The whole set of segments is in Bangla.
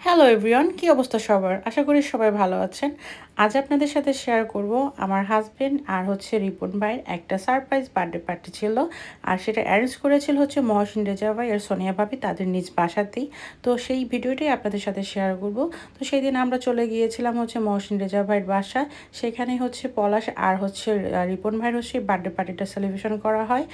হ্যালো এভরিওয়ান, কি অবস্থা সবার? আশা করি সবাই ভালো আছেন। আজ আপনাদের সাথে শেয়ার করব আমার হাজবেন্ড আর রিপন ভাইয়ের একটা সারপ্রাইজ বার্থডে পার্টি ছিল। আর সেটা অ্যারেঞ্জ করেছিল মহসিন রেজা ভাই আর সোনিয়া ভাবি তাদের নিজ বাসাতেই। তো সেই ভিডিওটাই আপনাদের সাথে শেয়ার করব। তো সেই দিন আমরা চলে গিয়েছিলাম মহসিন রেজা ভাইয়ের বাসায়। সেখানে পলাশ আর রিপন ভাইয়ের বার্থডে পার্টিটা সেলিব্রেশন করা হয়।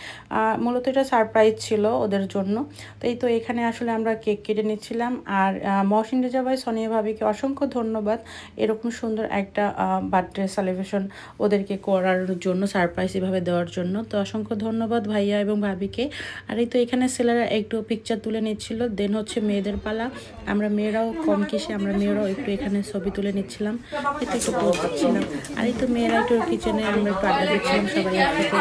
মূলত এটা সারপ্রাইজ ছিল ওদের জন্য। তো এই তো এখানে আসলে আমরা কেক কেটে নিচ্ছিলাম। আর মহসিন রেজা ভাই সোনিয়া ভাবিকে অসংখ্য ধন্যবাদ এরকম সুন্দর একটা বার্থডে সেলিব্রেশন ওদেরকে করার জন্য, সারপ্রাইজ এভাবে দেওয়ার জন্য। তো অসংখ্য ধন্যবাদ ভাইয়া এবং ভাবিকে। আর এই তো এখানে ছেলেরা একটু পিকচার তুলে নিচ্ছিল। দেন মেয়েদের পালা। আমরা মেয়েরাও কম কিসে, আমরা মেয়েরাও একটু এখানে ছবি তুলে নিচ্ছিলাম, এটা একটু পোজ দিচ্ছিলাম। আর এই তো মেয়েরা একটু কিচেনে আমরা একটু আড্ডা দিচ্ছিলাম, সবাই একসাথে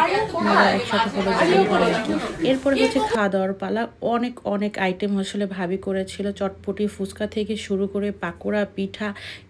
মেয়েরা একসাথে হলো দাঁড়িয়ে পড়ে আর কি। এরপরে খাওয়া দাওয়ার পালা। অনেক অনেক আইটেম আসলে ভাবি করেছিল, চটপটি ফুচকা থেকে শুরু করে পাকোড়া পিঠা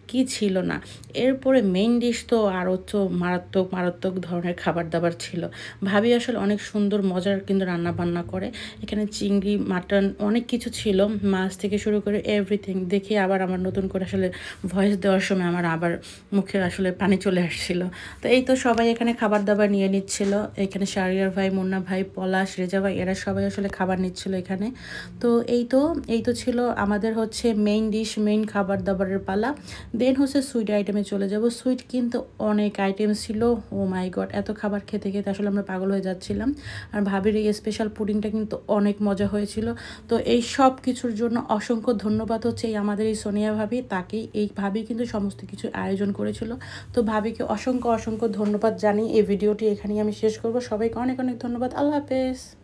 কি ছিল না। এরপরে মেইন ডিশ তো আরও তো মারাত্মক মারাত্মক ধরনের খাবার দাবার ছিল। ভাবি আসলে অনেক সুন্দর মজার কিন্তু রান্না বান্না করে। এখানে চিংড়ি মাটন অনেক কিছু ছিল, মাছ থেকে শুরু করে এভরিথিং। দেখে আবার আমার নতুন করে আসলে ভয়েস দেওয়ার সময় আমার আবার মুখে আসলে পানি চলে আসছিল। তো এই তো সবাই এখানে খাবার দাবার নিয়ে নিচ্ছিল। এখানে শাহরিয়ার ভাই, মুন্না ভাই, পলাশ, রেজা ভাই এরা সবাই আসলে খাবার নিচ্ছিল এখানে। তো এই তো ছিল আমাদের মেইন ডিশ, মেইন খাবার দাবারের পালা। দেন সুইট আইটেমে চলে যাব। সুইট কিন্তু অনেক আইটেম ছিল। ও মাই গড, এত খাবার খেতে খেতে আসলে আমরা পাগল হয়ে যাচ্ছিলাম। আর ভাবির এই স্পেশাল পুডিংটা কিন্তু অনেক মজা হয়েছিল। তো এই সব কিছুর জন্য অসংখ্য ধন্যবাদ এই আমাদের এই সোনিয়া ভাবি। তাকেই এই ভাবি কিন্তু সমস্ত কিছু আয়োজন করেছিল। তো ভাবিকে অসংখ্য অসংখ্য ধন্যবাদ জানিয়ে এই ভিডিওটি এখানেই আমি শেষ করব। সবাইকে অনেক অনেক ধন্যবাদ। আল্লাহ হাফেজ।